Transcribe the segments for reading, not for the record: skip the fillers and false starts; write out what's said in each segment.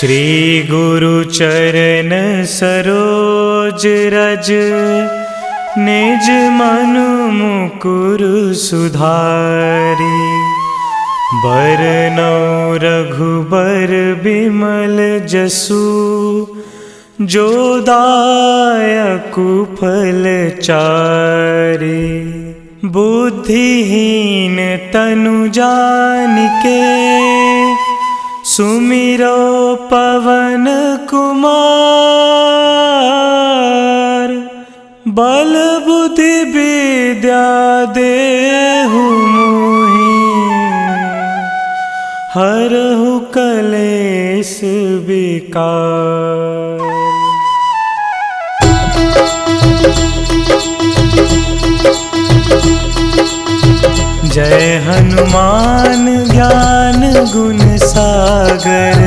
श्री गुरु चरण सरोज रज, निज मनु मुकुर सुधारी। बरनौ रघुबर बिमल जसु, जो दायकु फल चारि। बुद्धिहीन तनु जानिके, सुमिरो पवन कुमार। बल बुद्धि विद्या देहु मोहि, हरहु कलेश विकार। जय हनुमान ज्ञान गुण सागर,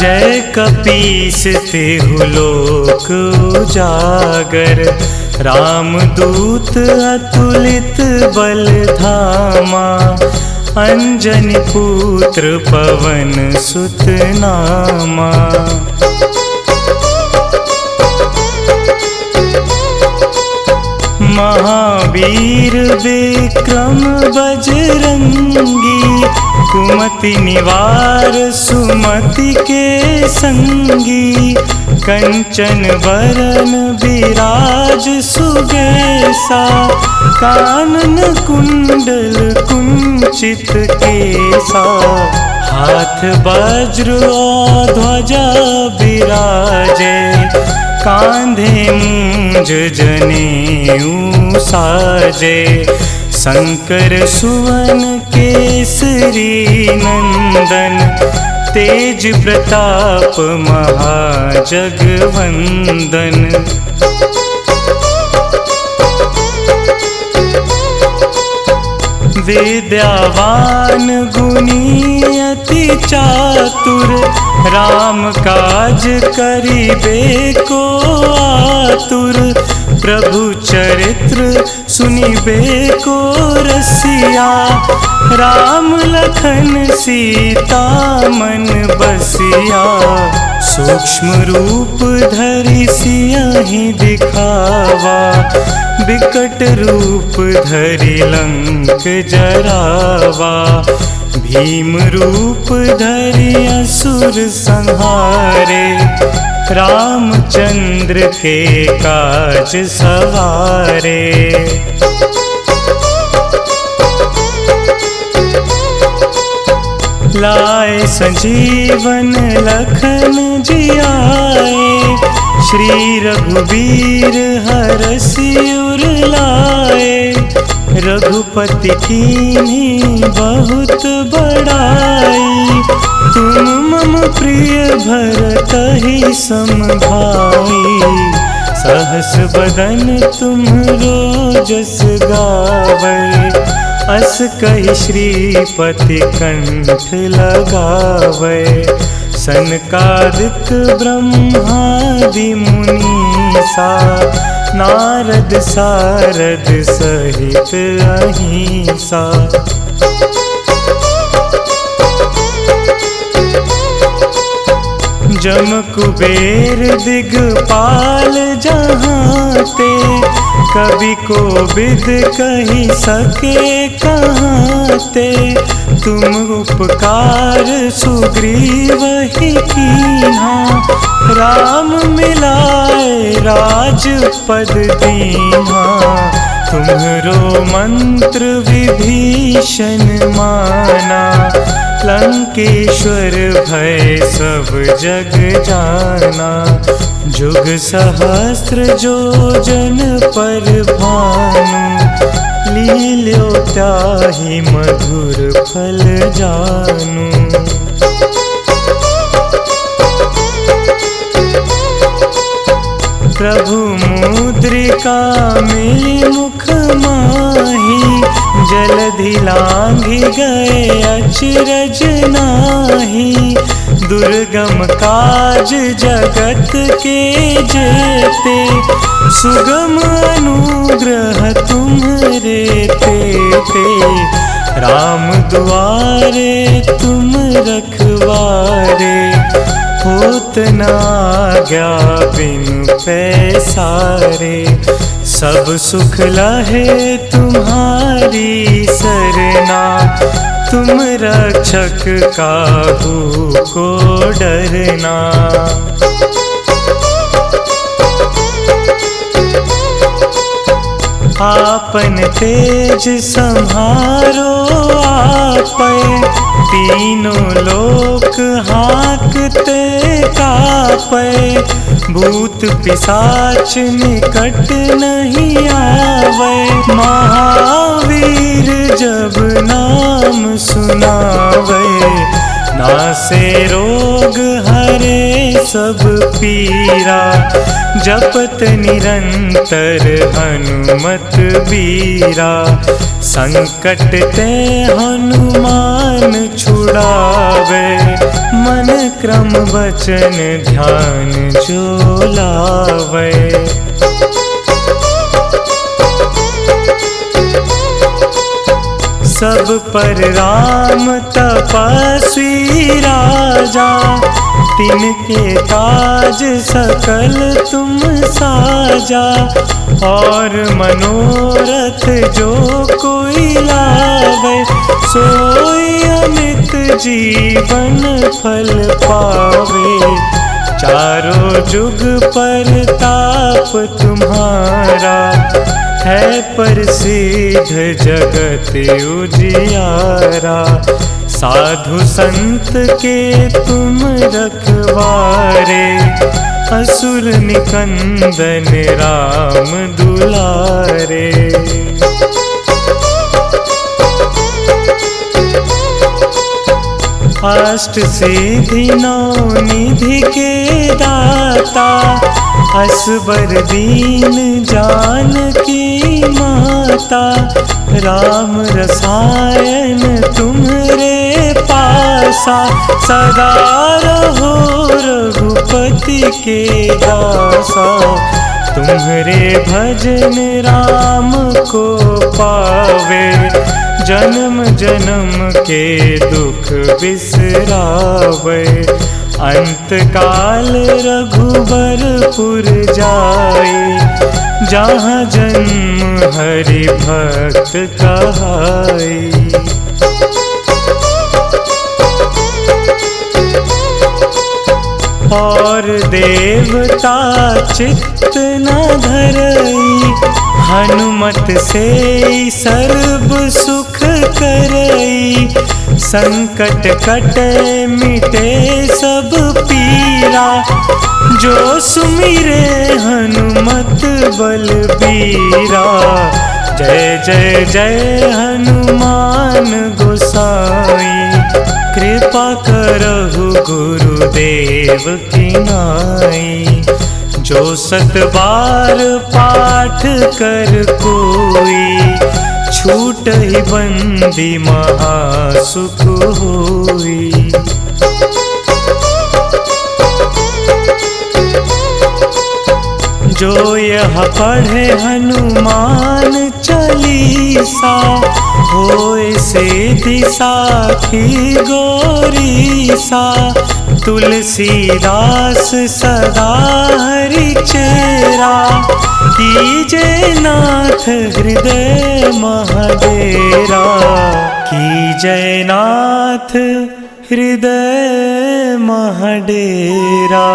जय कपीस तिहु लोक उजागर। रामदूत अतुलित बल धामा, अंजनी पुत्र पवन सुत नामा। महावीर विक्रम बजरंगी, कुमति निवार सुमति के संगी। कंचन वरन विराज सुबेसा, कानन कुंडल कुंचित केसा। हाथ वज्र और ध्वजा विराजे, कांधे मूंज जनेऊ साजे। शंकर सुवन केसरी नंदन, तेज प्रताप महाजगवंदन। विद्यावान गुणी अति चातुर, राम काज करिबे को आतुर। प्रभु चरित्र सुनिबे को रसिया, राम लखन सीता मन बसिया। सूक्ष्म रूप धरि सियहि दिखावा, बिकट रूप धरि लंक जरावा। भीम रूप धरि असुर संहारे, रामचंद्र के काज सवारे। लाए संजीवन लखन जियाए, श्री रघुवीर हरषि उर लाए। रघुपति कीन्ही बहुत बड़ाई, तुम मम प्रिय भरतहि सम भाई। सहस बदन तुम्हरो जस गावै, अस कहि श्रीपति कंठ लगावै। सनकादिक ब्रह्मादि मुनीसा, नारद सारद सहित अहिंसा। जम कुबेर दिगपाल जहांते, कवि कोविद कहि सके कहाते। तुम उपकार सुग्रीवहि कीन्हा, राम मिलाए राजपद दीन्हा। तुम्हरो मंत्र विभीषण माना, लंकेश्वर भय सब जग जाना। जुग सहस्त्र जो जन पर भानु, लील्यो ताहि मधुर फल जानू। प्रभु मुद्रिका मिली मुख माही, जलधि लांघि गए अचरज नाही। दुर्गम काज जगत के जेते, सुगम अनुग्रह तुम्हरे तेते। राम दुआरे तुम रखवारे, होत न आज्ञा बिनु पैसारे। सब सुख लहे तुम्हारी सरना, तुम रक्षक काहू को डरना। आपन तेज संहारो आपै, तीनों लोक हाँकते कापै। भूत पिशाच निकट नहीं आवे, महावीर जब नाम सुनावे। नासे रोग हरे सब पीरा, जपत निरंतर हनुमत बीरा। संकट ते हनुमान छुड़ावे, मन क्रम वचन ध्यान जो लावे। सब पर राम तपस्वी राजा, तिनके काज सकल तुम साजा। और मनोरथ जो कोई लावे, सोई अमित जीवन फल पावे। चारों जुग परताप तुम्हारा, है प्रसिद्ध जगत उजियारा। साधु संत के तुम रखवारे, असुर निकंदन राम दुलारे। अष्ट सिद्धि नौ निधि के दाता, असबर दीन जानकी माता। राम रसायन तुम्हरे पासा, सदा रहो रघुपति के दासा। तुम्हरे भजन राम को पावे, जन्म जन्म के दुख बिसरावे। अंत काल रघुबरपुर जाई, जहाँ जन्म हरि भक्त कहाई। और देवता चित्त न धरई, हनुमत से सर्व सुख करई। संकट कटे मिटे सब पीरा, जो सुमिरे हनुमत बलबीरा। जय जय जय हनुमान गोसाई, कृपा करहु गुरुदेव की नाई। जो 7 बार पाठ कर कोई, छूटहि बंदी महासुख होई। जो यह पढ़े हनुमान चालीसा, होए सिद्धि साखी गौरीसा। तुलसीदास सदा हरि चेरा, कीजे नाथ हृदय महडेरा। कीजे नाथ हृदय महडेरा।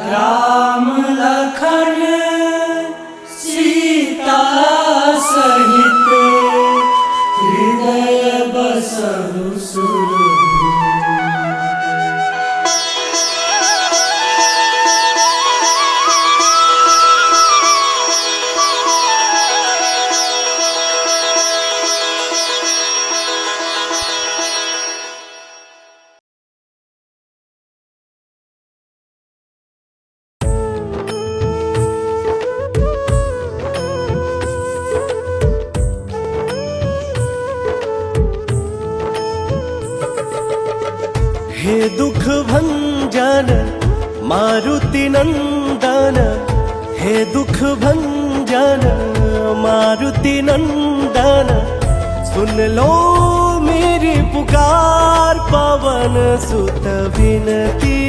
राम लखन सीता सहित, हृदय बसहु सुरभूप। हे दुख भंजन मारुति नंदन, हे दुख भंजन मारुति नंदन, सुन लो मेरी पुकार पवन सुत विनती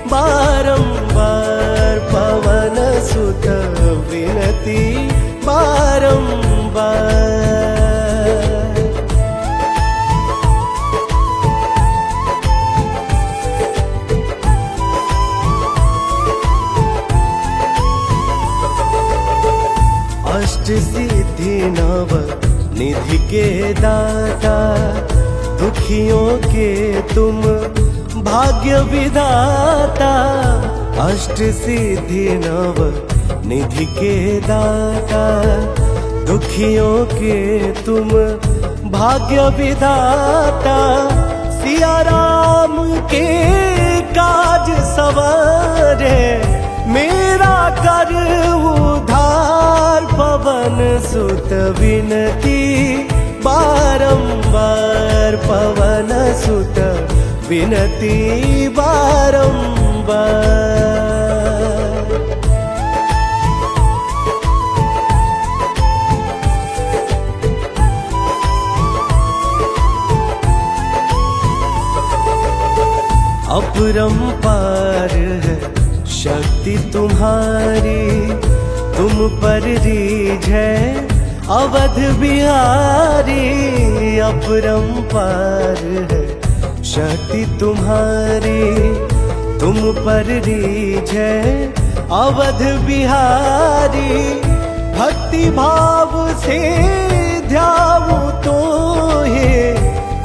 बारंबार, पवन सुत विनती बारंबार। अष्ट सिद्धि नव निधि के दाता, दुखियों के तुम भाग्य विधाता। अष्ट सिद्धि नव निधि के दाता, दुखियों के तुम भाग्य विधाता। सिया राम के काज सवारे, मेरा कर उधार पवन सुत विनती बारंबार, पवन सुत विनती बारंबार। अपरंपार है शक्ति तुम्हारी, तुम पर रीझ है अवध बिहारी। अपरंपार है शक्ति तुम्हारी, तुम पर रीझ है अवध बिहारी। भक्ति भाव से ध्याऊं तो हे,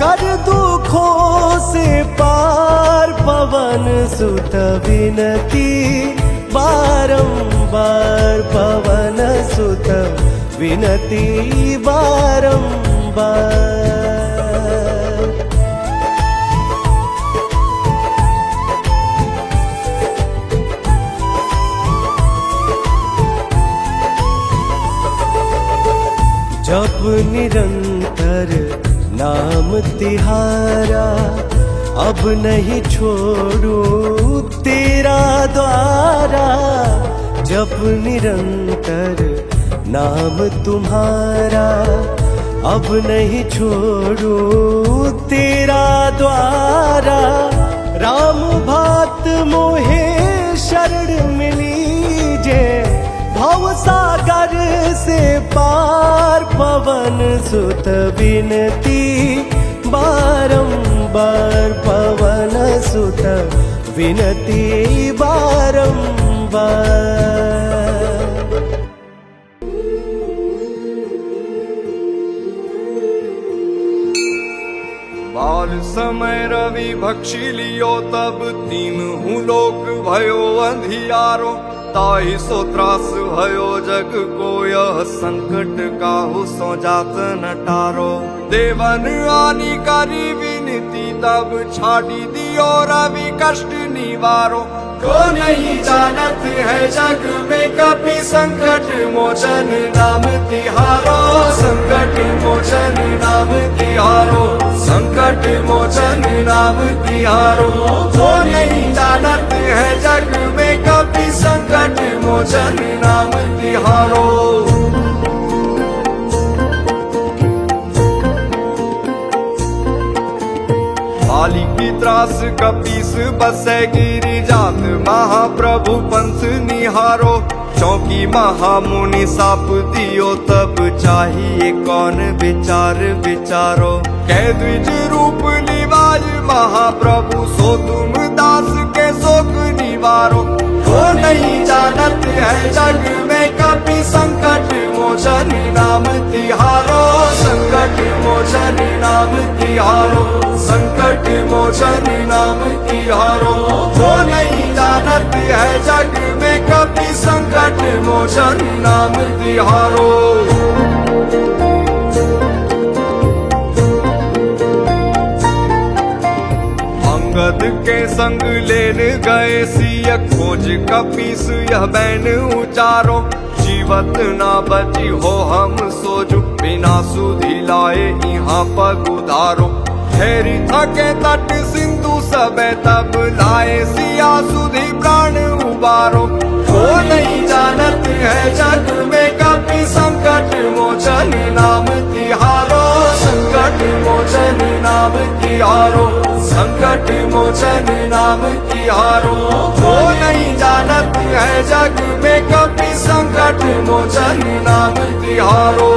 कर दुखों से पार पवन सुत विनती बारंबार, पवन सुत विनती बारंबार। जप निरंतर नाम तिहारा, अब नहीं छोड़ू तेरा द्वारा। जप निरंतर नाम तुम्हारा, अब नहीं छोड़ू तेरा द्वारा। राम भक्त मोहे शरण मिलीजे, भव सागर से पार पवन सुत विनती बारंबार, पवन सुत विनती बारंबार। बाल समय रवि भक्षी लियो, तब तीनहु लोक भयो अंधियारो। ताहि सो त्रास भयो जग को, यह संकट काहू सो जात न टारो। देवन आनी करी विनती, तब छाड़ी दियो रवि कष्ट निवारो। को नहीं जानत है जग में कपि, संकट मोचन नाम तिहारो। संकट मोचन नाम तिहारो, संकट मोचन नाम तिहारो। को नहीं जानत है जग में कपि, संकट मोचन नाम तिहारो। बाली की त्रास कपीस बसे गिरी जात, महाप्रभु पंथ निहारो। चौकी महामुनि साप दियो, तब चाहिए कौन विचार विचारो। कह द्विज रूप निवाज महाप्रभु, सो तुम दास के शोक निवारो। को नहीं जानत है जग में कपि, संकट मोचन नाम तिहारो। संकट मोचन नाम तिहारो, संकट मोचन नाम तिहारो। को नहीं जानत है जग में कपि, संकट मोचन नाम तिहारो। अंगद के संग लेन गए सिय, खोज कपीस यह बैन उचारो। जीवत ना बची हो हम सोजु, बिना सुधि लाए यहाँ पग उधारो। ठहरी थके तट सिंधु सबे तब लाए सिया सुधी प्राण उबारो। वो नहीं जानत है जग में कभी संकट मोचन नाम तिहारो, संकट मोचन नाम तिहारो, संकट मोचन नाम तिहारो। वो नहीं जानत है जग में कभी संकट मोचन नाम तिहारो।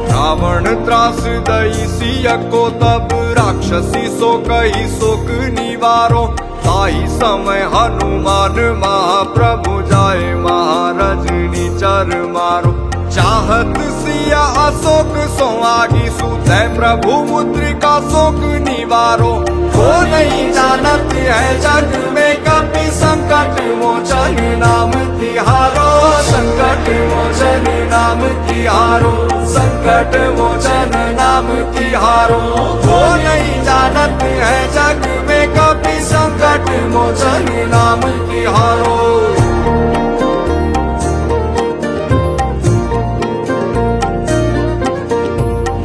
रावण त्रास दई सिया को तब राक्षसी सो कही शोक निवारो। ताई समय हनुमान महाप्रभु जाए महारजनी चर मारो। चाहत सिया अशोक सो आगी सुते प्रभु मुद्रिका शोक निवारो। वो नहीं जानत है जग में कभी संकट मोचन नाम तिहारो, संकट मोचन नाम तिहारो, संकट मोचन नाम तिहारो। वो नहीं जानत है जग में कभी संकट मोचन नाम तिहारो।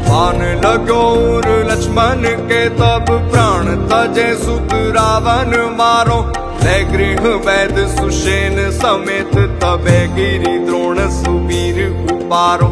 बाण लगोर लक्ष्मण के तब प्राण तजे सुत रावण मारो। ले गृह वैद सुषेण समेत तबे गिरि द्रोण सुवीर उपारो।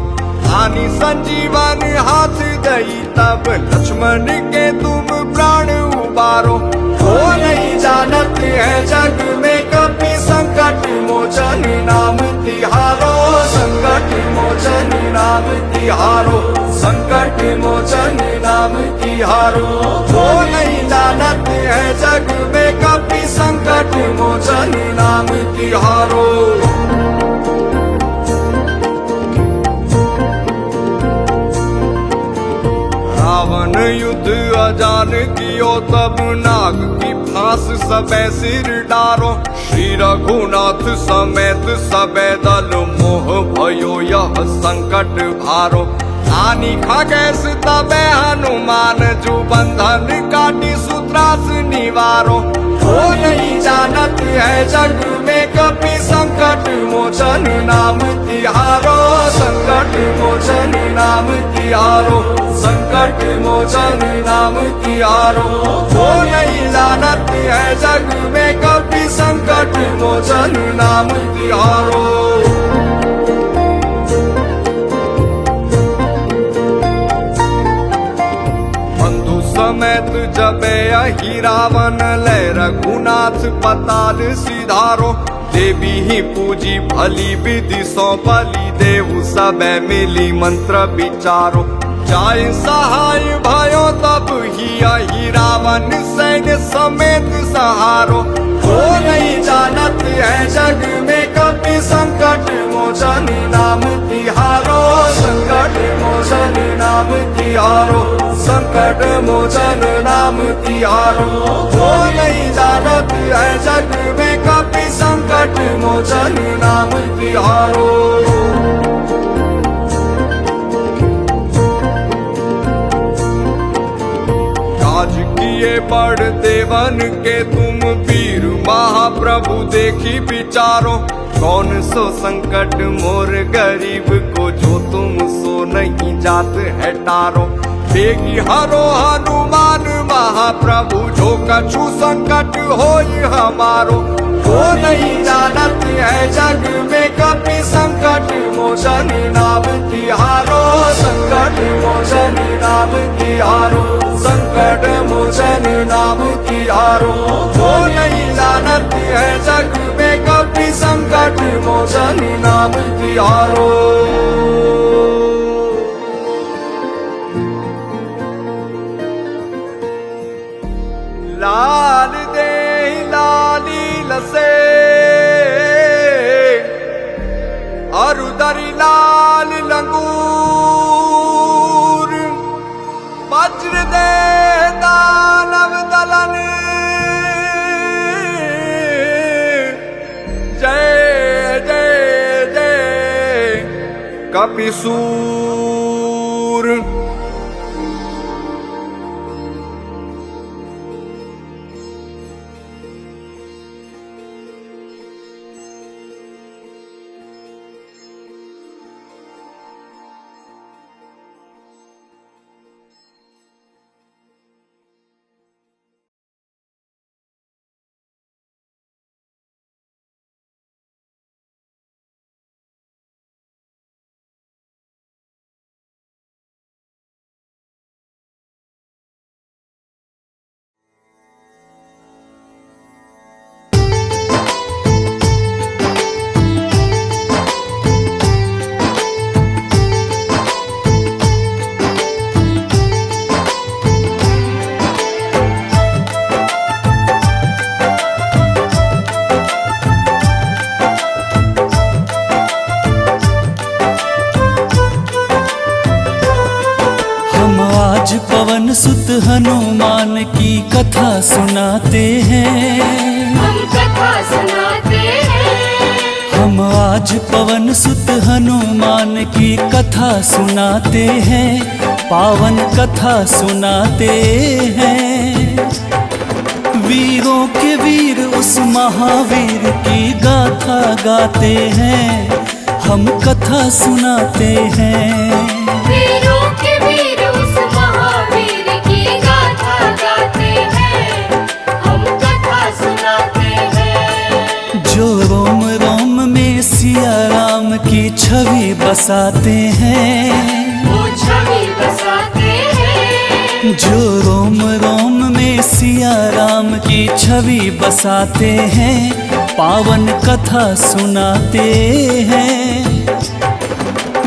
आनी संजीवन हाथ दई तब लक्ष्मण के तुम प्राण उबारो। वो नहीं जानत है जग में कभी संकट मोचन नाम तिहारो, संकट मोचन नाम तिहारो, संकट मोचन नाम तिहारो। वो नहीं जानत है जग में कभी संकट मोचन नाम तिहारो। रावण युद्ध अजान कियो तब नाग की फांस सबे सिर डारो। श्री रघुनाथ समेत सबे दल मोह भयो यह संकट भारो। आनी खगेश तबे हनुमान जू बंधन काटी सूत्रास निवारो। वो नहीं जानत है जग में कभी संकट मोचन नाम तिहारो, संकट मोचन नाम तिहारो, संकट मोचन नाम तिहारो। वो नहीं जानत है जग में कभी संकट मोचन नाम तिहारो। समेत जबे अहि रावण ले रघुनाथ पताल सिधारो। देवी ही पूजी भली विधि सौ बलि देहु सबे मिली मंत्र विचारो। जाय सहाय भयो तब ही अहि रावण सैन्य समेत सहारो। वो नहीं जानत है जग में कभी संकट मोचन नाम तिहारो, संकट मोचन नाम तिहारो, संकट मोचन नाम तिहारो। वो नहीं जानत है जग में कभी संकट मोचन नाम तिहारो। काज किए बड़ देवन के तुम वीर महाप्रभु देखी विचारो। कौन सो संकट मोर गरीब को जो तुम सो नहीं जात है टारो। बेगी हरो हनुमान महाप्रभु जो कछु संकट होई हमारो। वो नहीं जानत है जग में कभी संकट मोचन नाम तिहारो, संकट मोचन नाम तिहारो, संकट मोचन नाम तिहारो। वो नहीं जानत है जग में कभी संकट मोचन नाम तिहारो। लाल दे लाली लसे अरुदरी लाल लंगूर। वज्र दे दानव दलन जय जय जय कपिसूर। आज पवन सुत हनुमान की कथा सुनाते हैं। हम कथा सुनाते हैं। हम आज पवन सुत हनुमान की कथा सुनाते हैं, पावन कथा सुनाते हैं। वीरों के वीर उस महावीर की गाथा गाते हैं, हम कथा सुनाते हैं। वीरों के वीर उस महावीर की गाथा गाते हैं, हम कथा सुनाते हैं। जो रोम रोम में सिया राम की छवि बसाते हैं, वो छवि बसाते हैं। जो रोम रोम में सिया राम की छवि बसाते हैं, पावन कथा सुनाते हैं।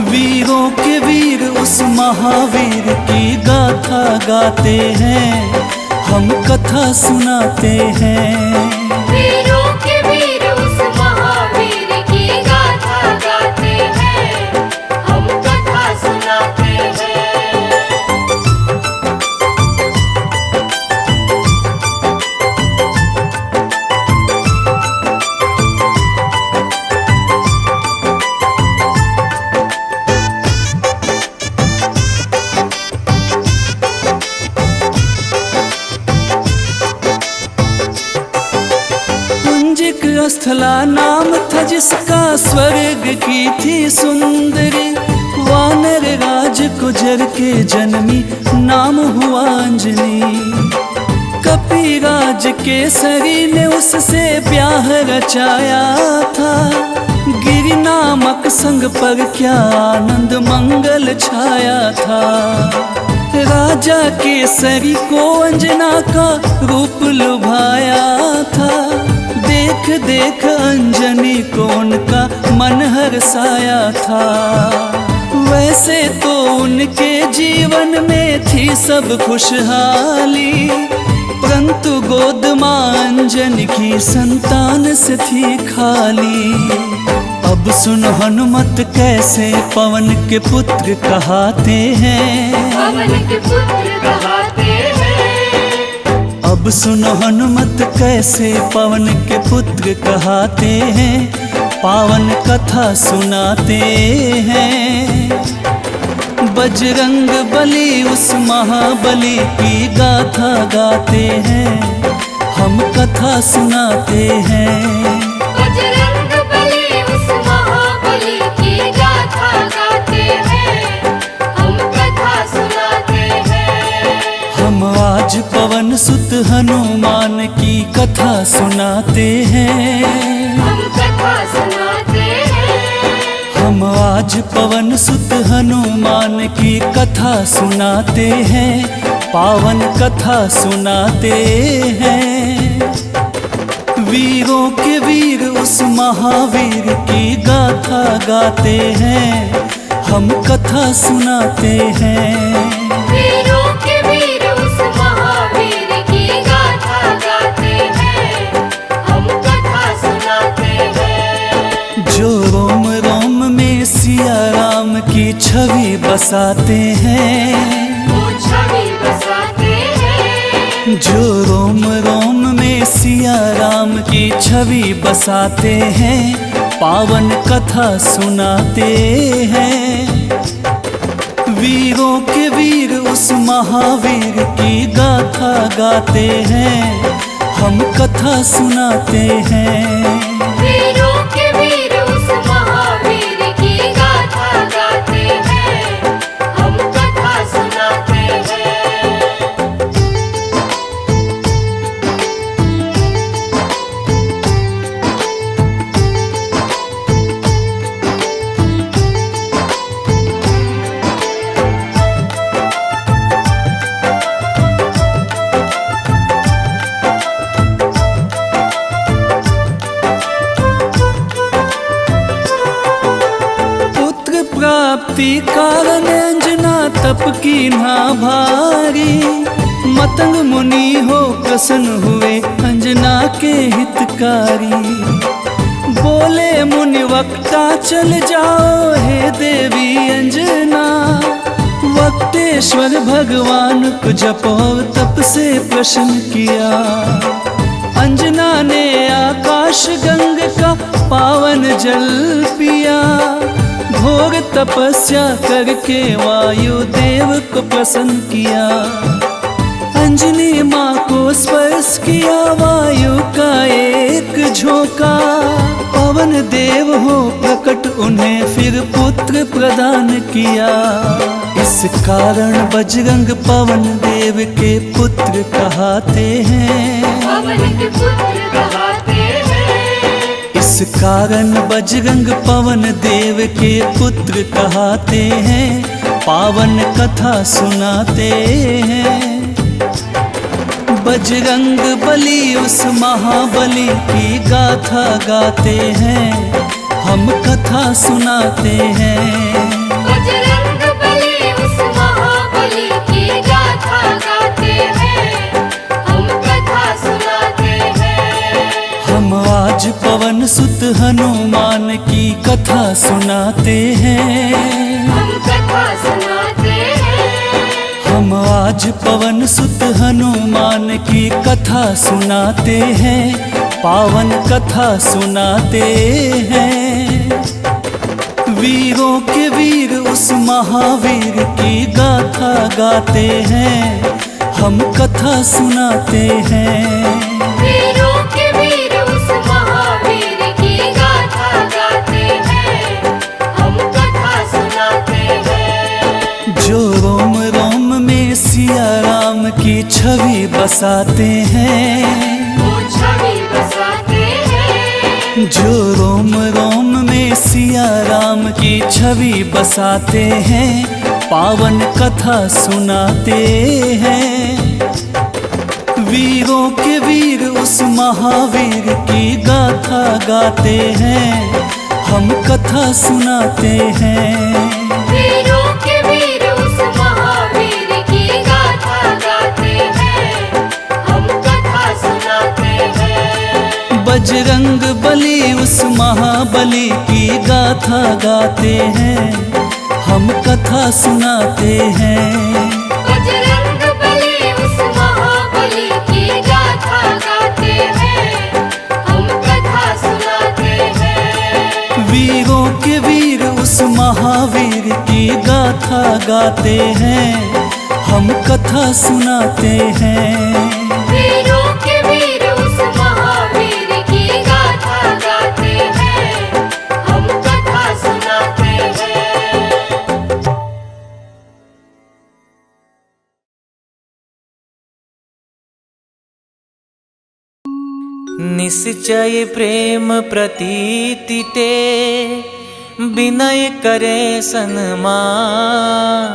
वीरों के वीर उस महावीर की गाथा गाते हैं, हम कथा सुनाते हैं। वीरों के वीर उस महावीर की गाथा गाते हैं, हम कथा सुनाते हैं। स्थला नाम था जिसका, स्वर्ग की थी सुंदरी। वानर राज गुजर के जन्मी, नाम हुआ अंजनी। कपिराज केसरी ने उससे ब्याह रचाया था, गिरि नामक संग पर क्या आनंद मंगल छाया था। राजा केसरी को अंजना का रूप लुभाया था, देख देख अंजनी को उनका मन हर्षाया था। वैसे तो उनके जीवन में थी सब खुशहाली, परंतु गोद मां अंजनी की संतान से थी खाली। अब सुन हनुमत कैसे पवन के पुत्र कहाते हैं, पवन के पुत्र कहाते हैं। अब सुनो हनुमत कैसे पवन के पुत्र कहाते हैं, पावन कथा सुनाते हैं। बजरंग बली उस महाबली की गाथा गाते हैं, हम कथा सुनाते हैं। बजरंग बली उस महाबली की गाथा गाते हैं, हम कथा सुनाते हैं। हम आज पवन सुत हनुमान की कथा सुनाते हैं। हम कथा सुनाते हैं। हम आज पवन सुत हनुमान की कथा सुनाते हैं, पावन कथा सुनाते हैं। वीरों के वीर उस महावीर की गाथा गाते हैं, हम कथा सुनाते हैं। वीरों के वीर उस महावीर की गाथा गाते हैं, हम कथा सुनाते हैं। जो रोम रोम में सिया राम की छवि बसाते हैं, वो छवि बसाते हैं। जो रोम रोम में सिया राम की छवि बसाते हैं, पावन कथा सुनाते हैं। वीरों के वीर उस महावीर की गाथा गाते हैं, हम कथा सुनाते हैं। वीरों के वीर उस महावीर की गाथा गाते हैं, हम कथा सुनाते हैं। प्राप्ति कारण अंजना तप की ना भारी। मतंग मुनि हो प्रसन्न हुए अंजना के हितकारी। बोले मुनि वक्ता चल जाओ हे देवी अंजना, वक्तेश्वर ईश्वर भगवान को जप और तप से प्रसन्न किया। अंजना ने आकाश गंग का पावन जल पिया। घोर तपस्या करके वायु देव को प्रसन्न किया। अंजनी माँ को स्पर्श किया वायु का एक झोंका। पवन देव हो प्रकट उन्हें फिर पुत्र प्रदान किया। इस कारण बजरंग पवन देव के पुत्र कहते हैं। पवन के पुत्र कहते हैं। इस कारण बजरंग पवन देव के पुत्र कहते हैं। पावन कथा सुनाते हैं। बजरंग बली उस महाबली की गाथा गाते हैं। हम कथा सुनाते हैं। बजरंग बली उस महाबली की गाथा गाते हैं। हम कथा सुनाते हैं। हम आज पवन सुत हनुमान की कथा सुनाते हैं। हम कथा सुनाते हैं। हम आज पवन सुत हनुमान की कथा सुनाते हैं। पावन कथा सुनाते हैं। वीरों के वीर उस महावीर की गाथा गाते हैं। हम कथा सुनाते हैं। वीरों के वीर उस महावीर की गाथा गाते हैं। हम कथा सुनाते हैं। जो रोम रोम में सिया राम की छवि बसाते हैं। वो छवि बसाते हैं। जो रोम रोम में सिया राम की छवि बसाते हैं। पावन कथा सुनाते हैं। वीरों के वीर उस महावीर की गाथा गाते हैं। हम कथा सुनाते हैं। वीरों के वीर उस महावीर की गाथा गाते हैं। हम कथा सुनाते हैं। बजरंग बली उस महाबली की गाथा गाते हैं। हम कथा सुनाते हैं। बजरंग बली उस महाबली की गाथा गाते हैं। हम कथा सुनाते हैं। वीरों के वीर उस महावीर की गाथा गाते हैं। हम कथा सुनाते हैं। वीरों के वीर उस महावीर की गाथा गाते हैं। हम कथा सुनाते हैं। निश्चय प्रेम प्रतीति ते विनय करे सन्मान।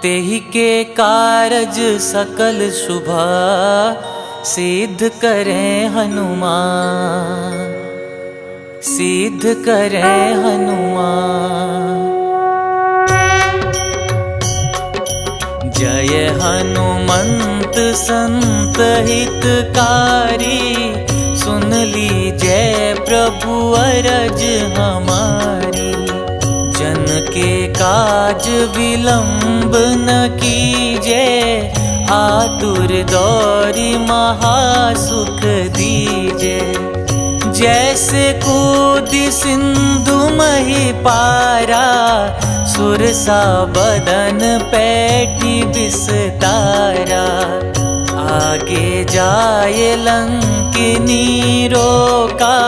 तेहि के कारज सकल शुभा सिद्ध करे हनुमान। सिद्ध करे हनुमान। जय हनुमंत संत हितकारी। सुन लीजय प्रभु अरज हमारी। जन के काज विलंब न कीजे। आतुर दौरी महासुख दीजे। जैसे कूदी सिंधु मही पारा। सुरसा बदन पैठी विस्तारा। आगे जाए लंकिनी रोका।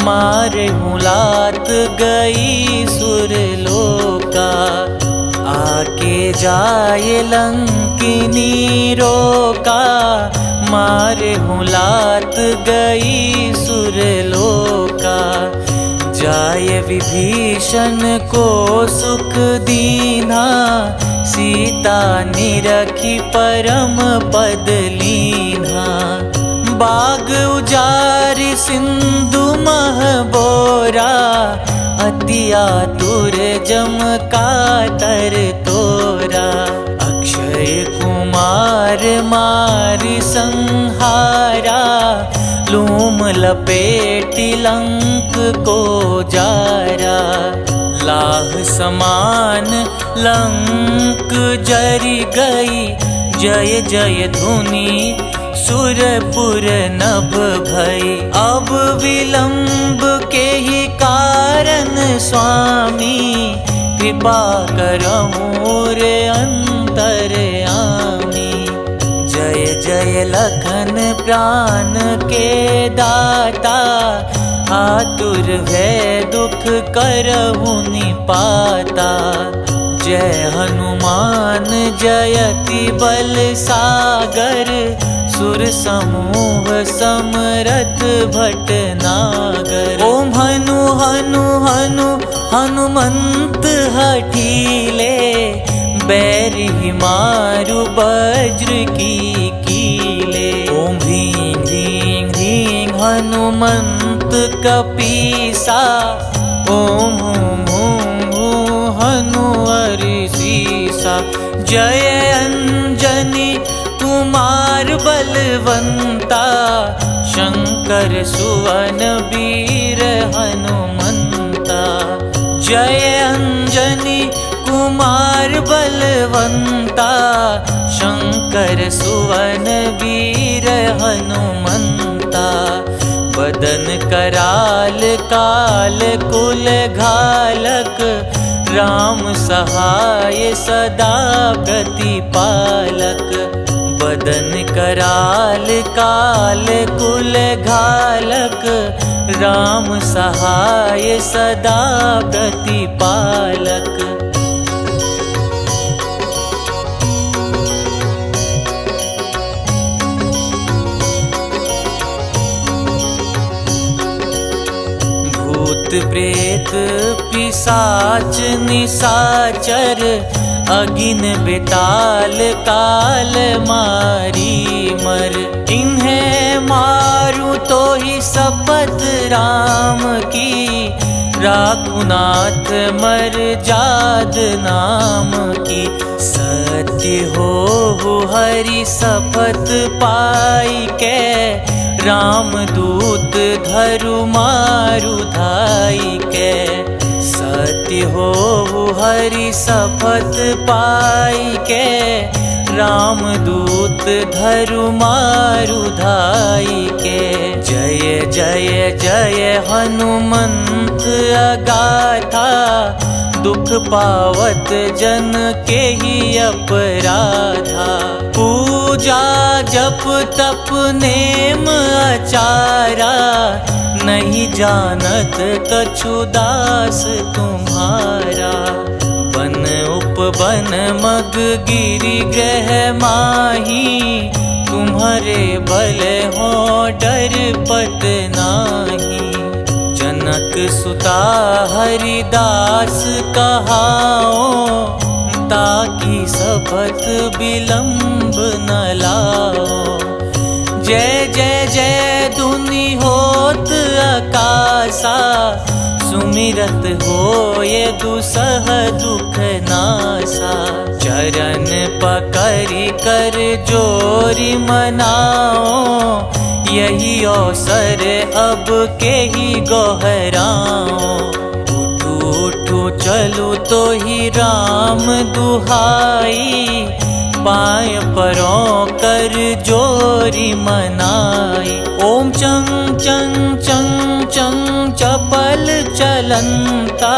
मारे मुलात गई सुरलोका। आगे जाए लंकिनी रोका। मारे मुलात गई सुरलोका। जाय विभीषण को सुख दीना। सीता निरखी परम पद लीना। बाग उजारि सिंधु मह बोरा। अति आतुर जम कातर तोरा। अक्षय कुमार मारि संहारा। लूम लपेटि लंक को जारा। लाह समान लंक जरी गई, जय जय धुनि सुरपुर नभ भई। अब विलंब के ही कारण स्वामी, कृपा करहु रे अंतरयामी। जय जय लखन प्राण के दाता, आतुर भय दुख करहु निपाता। जय हनुमान जयति बल सागर, सुर समूह समरथ भटनागर। ओम हनु हनु हनु हनुमंत हठीले, बैरि मारु वज्र की कीले। ओम ह्रीं ह्रीं ह्रीं हनुमंत कपीसा, ओम हूं हूं हूं हनु हरिसीसा। जय अंजनी कुमार बलवंता, शंकर सुवन वीर हनुमंता। जय अंजनी कुमार बलवंता, शंकर सुवन वीर हनुमंता। बदन कराल काल कुल घालक, राम सहाय सदा प्रतिपालक। बदन कराल काल कुल घालक, राम सहाय सदा प्रतिपालक। भूत प्रेत पिशाच निशाचर, अगिन बेताल काल मारी मर। इन्हें मारू तो ही शपथ राम की, राखुनाथ मर जाद नाम की। सत्य हो हरि शपथ पाई के, राम दूत धरु मारु धाई के। सत्य हो हरि शपथ पाई के, राम दूत धरु मारु धाई के। जय जय जय हनुमंत अगाथा, दुख पावत जन के ही अपराधा। पूजा जप तप नेम आचारा, नहीं जानत कछु दास तुम्हारा। बन उपवन मग गिरि ग्रह माही, तुम्हारे बल हो डर पत नाही। जनक सुता हरिदास कहाओ, ताकि शपथ विलंब न लाओ। जय जय जय धुनि होत आकाशा, सुमिरत हो ये दुसह दुख नासा। चरण पकड़ि कर जोरि मनाओ, यही अवसर अब के ही गोहराओ। उठू उठू चलू तो ही राम दुहाई, पाय परों कर जोरी मनाई। ओम चंग चंग चंग चंग चपल चलंता,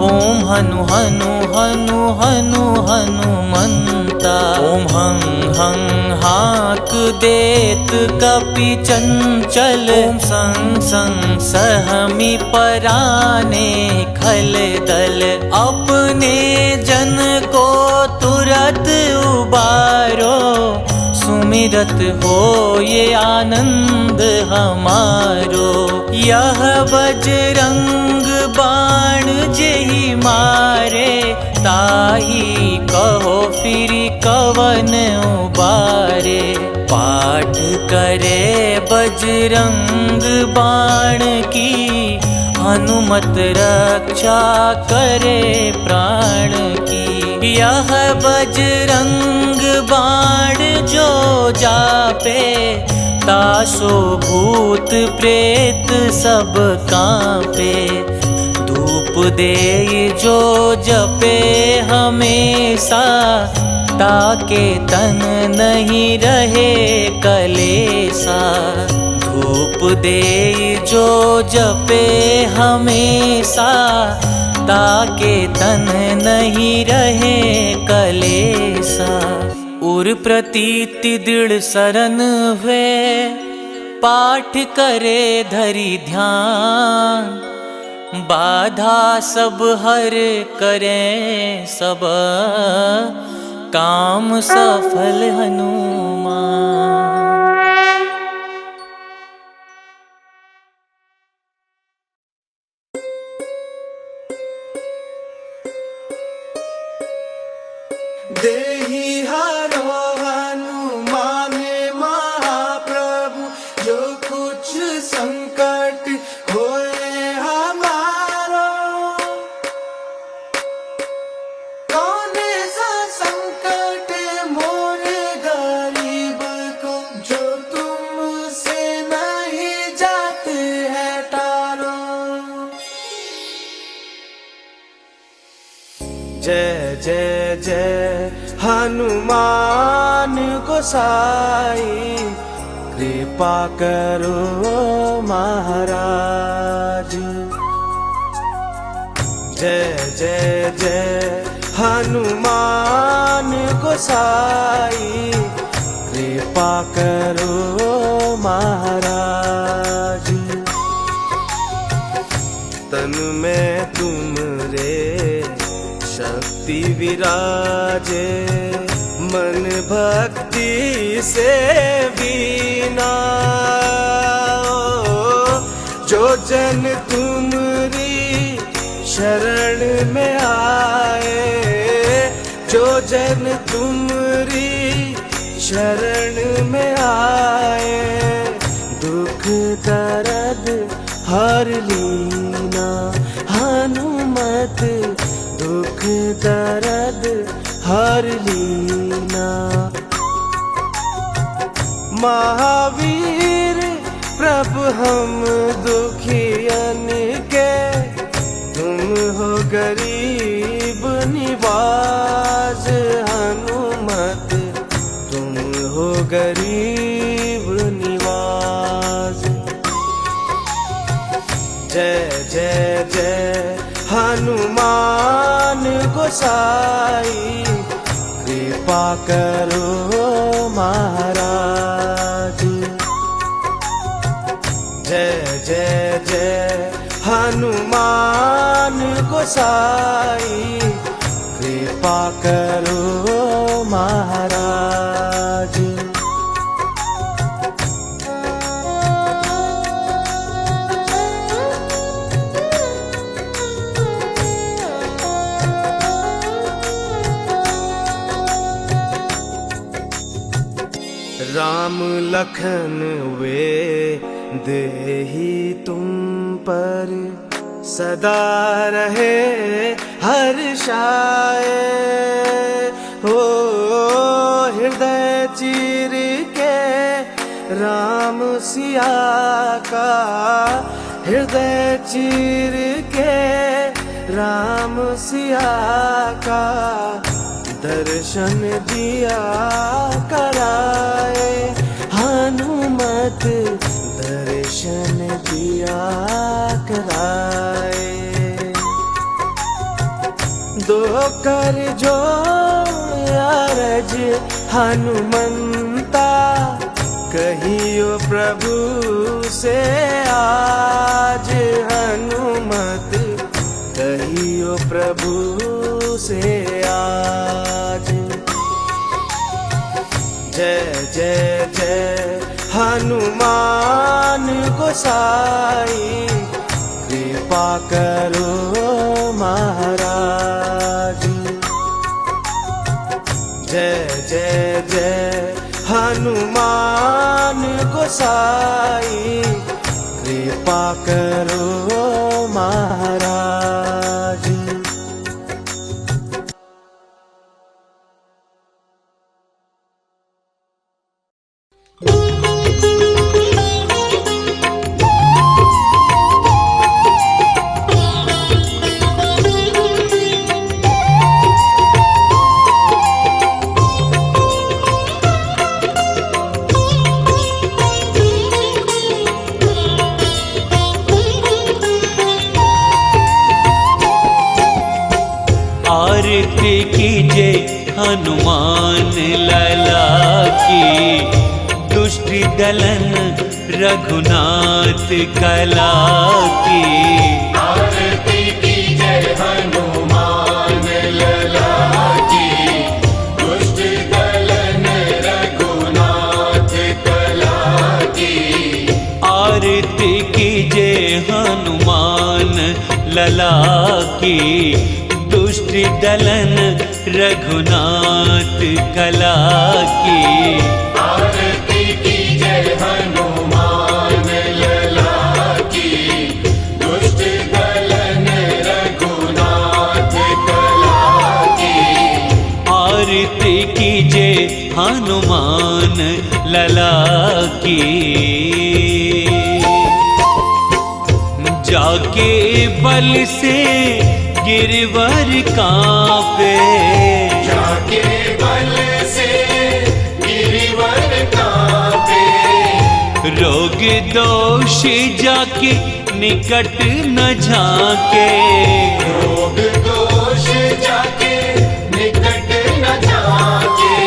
ओम हनु हनु हनु हनु हनुमंता। ओम हं हं हाक देत कपि चंचल, ओम संग संग सहमी पराने खल दल। अपने जन को तुरत उबारो, सुमिरत हो ये आनंद हमारो। यह बजरंग बाण जेहि मारे, ताही कहो फिर कवन उबारे। पाठ करे बजरंग बाण की, हनुमत रक्षा करे प्राण की। यह बजरंग बाण जो जापे, तासो भूत प्रेत सब कांपे। धूप देई जो जपे हमेशा, ताके तन नहीं रहे कलेसा। धूप देई जो जपे हमेशा, ताके तन नहीं रहे कलेसा। उर प्रतीति दृढ़ सरन हुए, पाठ करे धरि ध्यान। बाधा सब हर करे सब, काम सफल हनुमान। देहि हरो हनुमान महाप्रभु, जो कुछ संकट होए हमारो। कौन सा संकट मोरे गरीब को, जो तुमसे नहीं जाते है टारो। जय जय जय हनुमान गोसाई, कृपा करो महाराज। जय जय जय हनुमान गोसाई, कृपा करो महाराज। तन में तुमरे शक्ति विराजे, मन भक्ति से बीना। जो जन तुमरी शरण में आए, जो जन तुमरी शरण में आए, दुख दर्द हर लीना। हनुमत दुख दर्द हर लीना। महावीर प्रभु हम दुखियन के, तुम हो गरीब निवाज। हनुमत तुम हो गरीब निवाज। जय जय जय हनुमान गोसाई, कृपा करो महाराज। जय जय जय हनुमान गोसाई, कृपा करो महाराज। राम लखन वे देहि तुम पर, सदा रहे हर्षाए। हो हृदय चीर के राम सिया का, हृदय चीर के राम सिया का, दर्शन दिया कराए। हनुमत दर्शन दिया कराए। दो कर जो अरज हनुमंता, कहियो प्रभु से आज। हनुमत कहियो प्रभु से आज। जय जय जय हनुमान गोसाई, कृपा करो महाराज। जय जय जय हनुमान गोसाई, कृपा करो महाराज। आरती कीजे हनुमान लला की, दुष्ट दलन रघुनाथ कला की। आरती कीजे हनुमान लला की, दुष्ट दलन रघुनाथ कला की। आरती कीजे हनुमान लला की, दुष्ट दलन रघुनाथ कला की। आरती कीजे हनुमान लला की, दुष्ट दलन रघुनाथ कला की। आरती कीजे हनुमान लला की। जाके बल से गिरवर कांपे, जाके बल से गिरवर कांपे। रोग दोष जाके निकट न झाके, रोग दोष जाके निकट न झाके।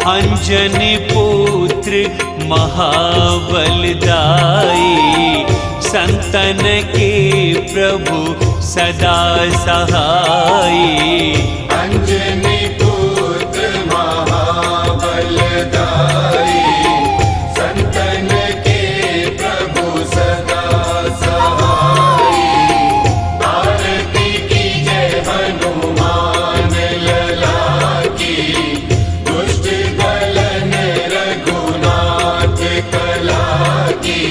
अंजनी पुत्र महाबलदाई, संतन के प्रभु सदा सहाई। अंजनी पुत्र महाबलदाई, संतन के प्रभु सदा सहाई। आरती कीजे हनुमान लला की, दुष्ट दलन रघुनाथ कला की।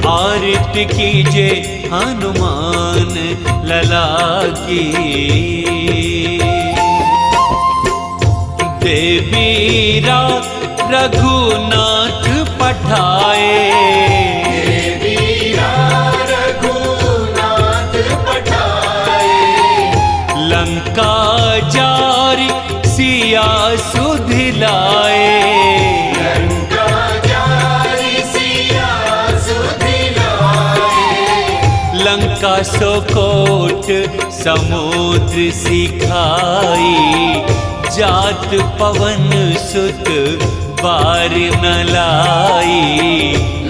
आरती कीजे हनुमान लला की। देवीरा रघुनाथ पठाए, देवीरा रघुनाथ पठाए। लंका जारी सिया सुधिलाए, लंका जारी सिया सुधिलाए। लंका सोकोट समुद्र सिखाई, जात पवन सुत बार न लाई।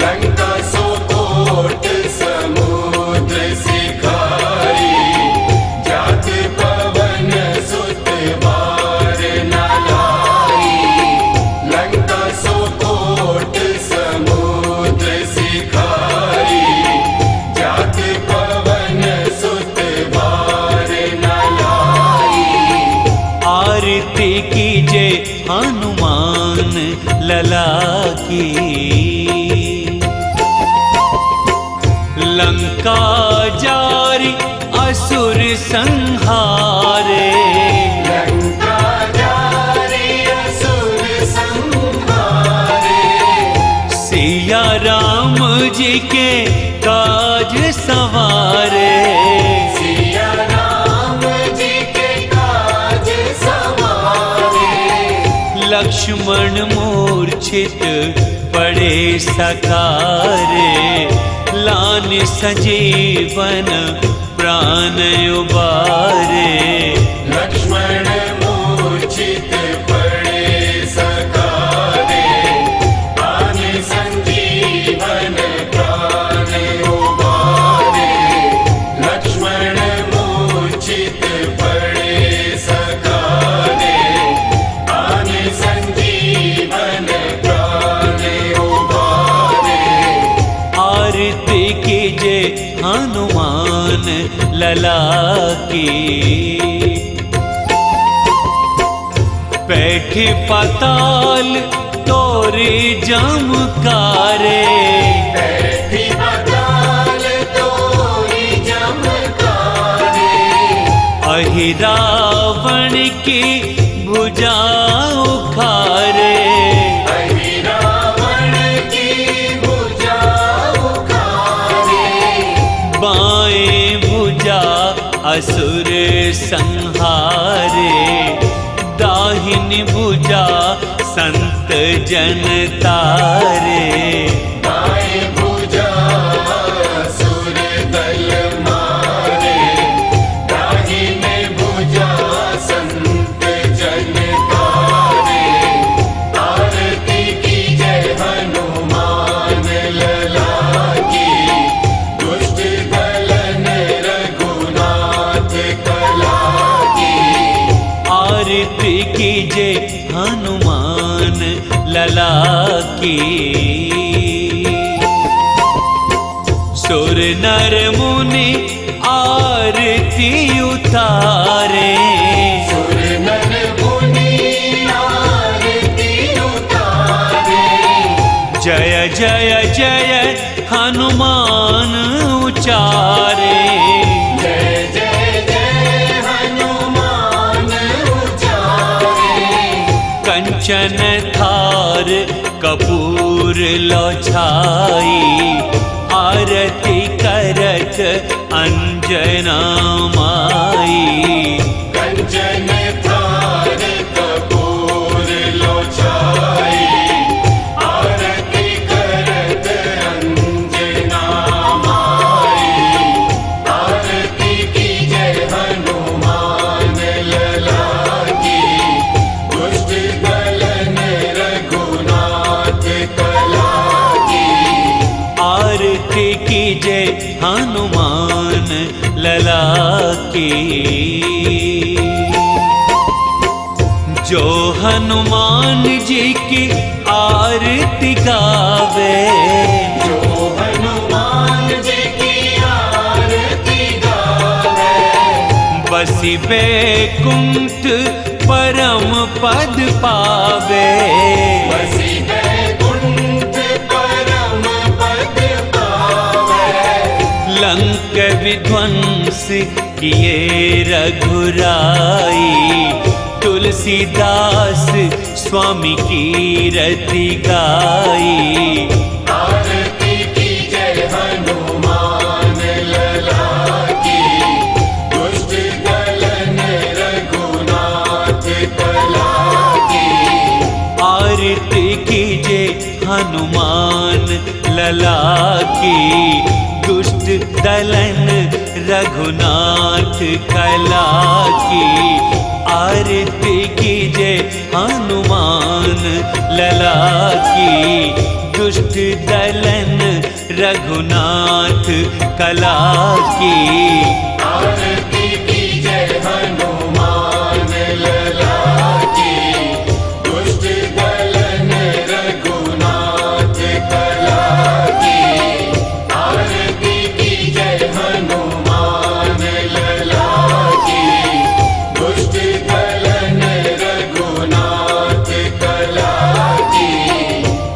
लंका सोकोट समुद्र सिखाई, जात पवन सुत बार न लाई। लंका सोकोट समुद्र सिखाई, जात पवन सुत बार न लाई। आरती कीजे हनुमान लला की। लंका जारी असुर संहारे, लंका जारी असुर संहारे। सिया राम जी के काज सवारे, सिया राम जी के काज सवारे। लक्ष्मण मूर्छित पड़े सकारे, लान संजीवन प्राण उबारे। लक्ष्मण मूर्छित पड़े सकारे, प्राण संजीवन प्राण उबारे। लक्ष्मण मूर्छित पड़े सकारे, प्राण संजीवन प्राण उबारे। आरती कीजे हनुमान लला की। बैठे पाताल तोरे जमकारे, बैठी पाताल तोरी जमकारे। अहि रावण की भुजा उखारे, अहि रावण की भुजा उखारे। बाएं भुजा असुर संहारे, दाहिनी भुजा संत जन तारे। दाएं भुजा असुर दल मारे, दाहिने भुजा कीजे हनुमान लला की। सुर नर मुनि आरती उतारे, सुर नर मुनि आरती उतारे। जय जय जय हनुमान उचारे। जय जय जय हनुमान उचारे। कंचन थार कपूर लो छाई, आरती करत अंजना माई। कंचन थार कपूर लो छाई, आरती करत अंजना माई। आरती कीजे हनुमान लला की, दुष्ट दलन रघुनाथ कला की। आरती कीजे हनुमान लला की। जो हनुमान जी की आरती गावे, जो हनुमान जी की आरती गावे। बसी बैकुंठ परम पद पावे। बसी बैकुंठ परम पद पावे। लंक विध्वंस किए रघुराई, तुलसीदास स्वामी की रति गाई। आरती कीजे हनुमान लला की, दुष्ट दलन रघुनाथ कला की। आरती कीजे हनुमान लला की, दुष्ट दलन रघुनाथ कला की। आरती कीजे हनुमान लला की, दुष्ट दलन रघुनाथ कला की। आरती कीजे हनुमान लला की, दुष्ट दलन रघुनाथ कला की। आरती कीजे हनुमान लला की, दुष्ट दलन रघुनाथ कला की।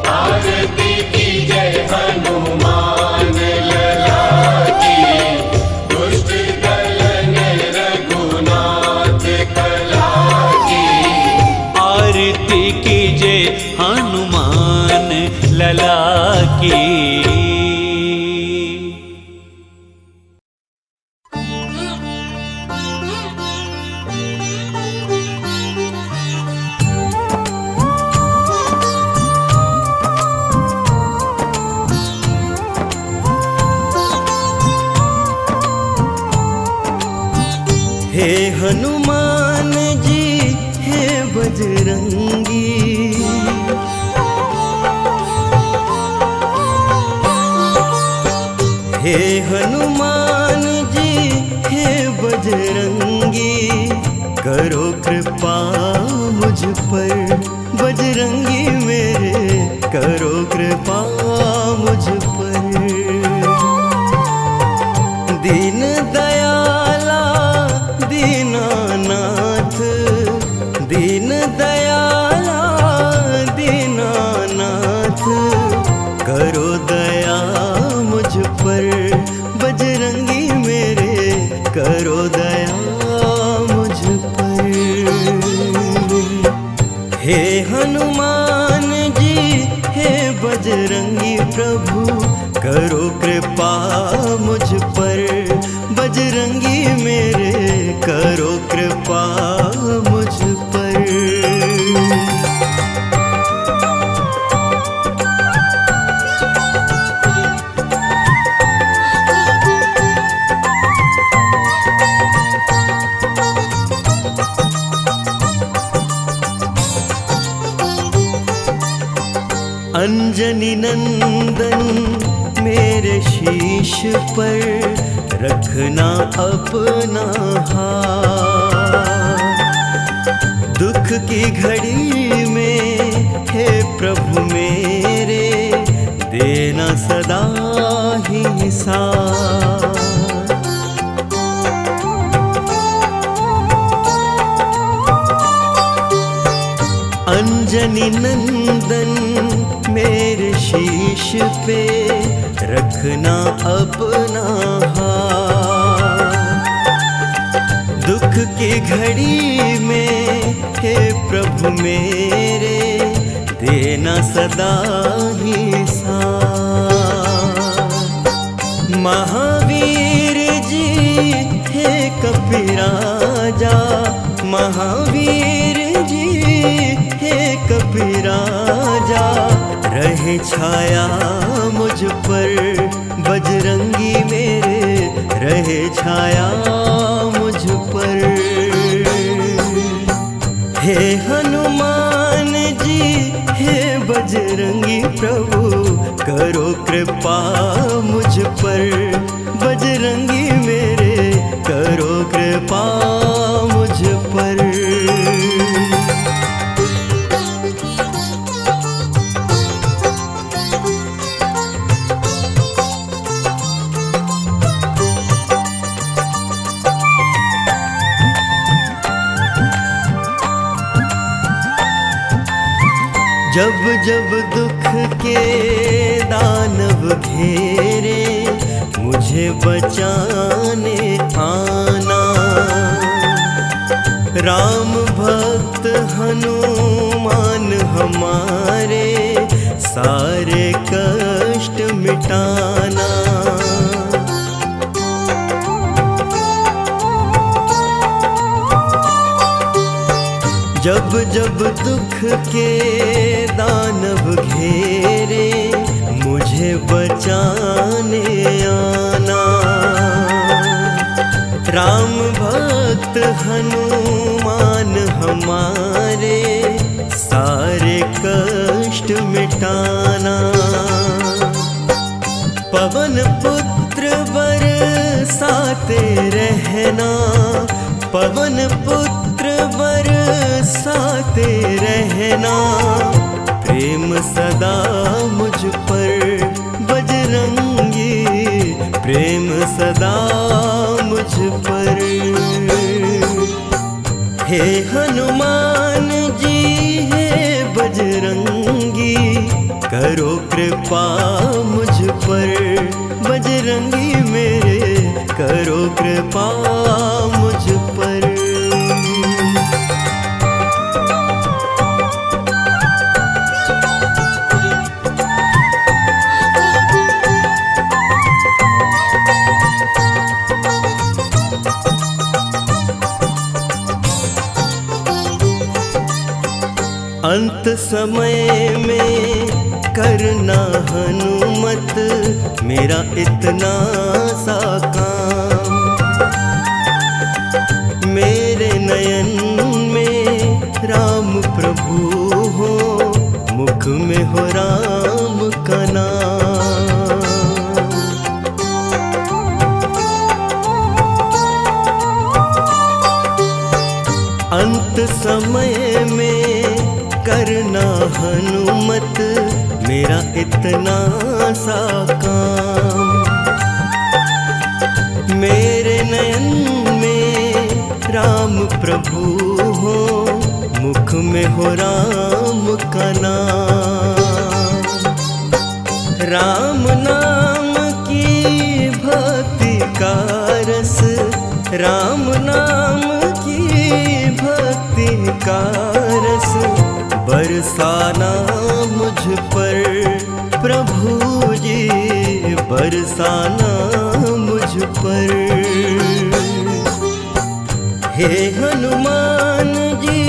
आरती कीजे हनुमान लला की, दुष्ट दलन रघुनाथ कला की। आरती कीजे हनुमान लला की। हे हनुमान जी हे बजरंगी, हे हनुमान जी हे बजरंगी। करो कृपा मुझ पर बजरंगी मेरे, करो कृपा मुझ पर। दीन दयाला दीनानाथ, दीन दयाला दीनानाथ। करो दया मुझ पर बजरंगी मेरे, करो दया मुझ पर। हे हनुमान जी हे बजरंगी प्रभु, करो कृपा मुझ पर बजरंगी मेरे, करो कृपा मुझ पर। अंजनी नंदन मेरे शीश पर, रखना अपना हाथ। दुख की घड़ी में हे प्रभु मेरे देना सदा ही साथ। अंजनी नंदन मेरे शीश पे रखना अपना हाथ। दुख की घड़ी में हे प्रभु मेरे देना सदा ही साथ। महावीर जी हे कपिराजा, महावीर जी हे कपिराजा, रहे छाया मुझ पर बजरंगी मेरे, रहे छाया मुझ पर। हे हनुमान जी हे बजरंगी प्रभु, करो कृपा मुझ पर, बजरंगी मेरे करो कृपा मुझ पर। जब जब दुख के दानव घेरे, मुझे बचाने आना। राम भक्त हनुमान हमारे, सारे कष्ट मिटाना। जब जब दुख के दानव घेरे, मुझे बचाने आना। राम भक्त हनुमान हमारे, सारे कष्ट मिटाना। पवन पुत्र बरसाते रहना, पवन पुत्र बरसाते रहना। प्रेम सदा मुझ पर बजरंगी, प्रेम सदा मुझ पर। हे हनुमान जी हे बजरंगी, करो कृपा मुझ पर, बजरंगी मेरे करो कृपा मुझ पर। अंत समय में करना हनुमत, मेरा इतना सा काम। मेरे नयन में राम प्रभु हो, मुख में हो राम का नाम। अंत समय में करना हनुमत, मेरा इतना सा काम। मेरे नयन में राम प्रभु हो, मुख में हो राम का नाम। राम नाम की भक्ति का रस, राम नाम की भक्ति का रस, बरसाना मुझ पर प्रभु जी, बरसाना मुझ पर। हे हनुमान जी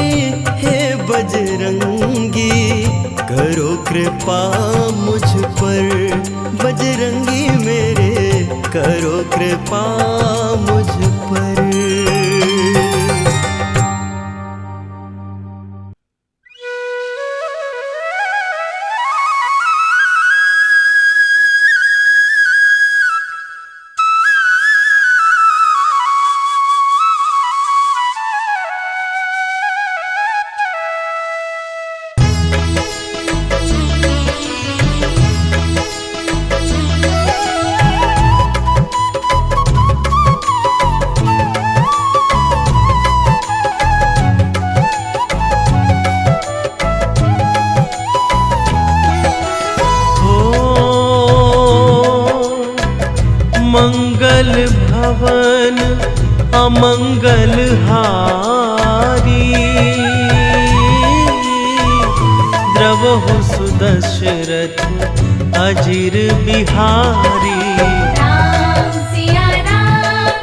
हे बजरंगी, करो कृपा मुझ पर, बजरंगी मेरे करो कृपा मुझ पर। भुवन अमंगल हारी द्रवहु सुदशरथ अजिर बिहारी राम सिया राम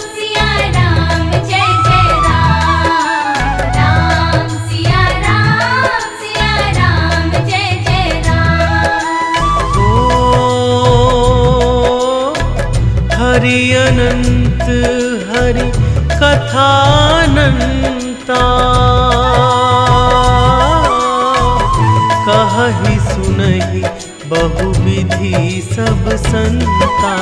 जय जय राम राम सिया राम जय जय राम ओ हरि अनंत हरि कथानंता कहि सुनहि बहुविधि सब संता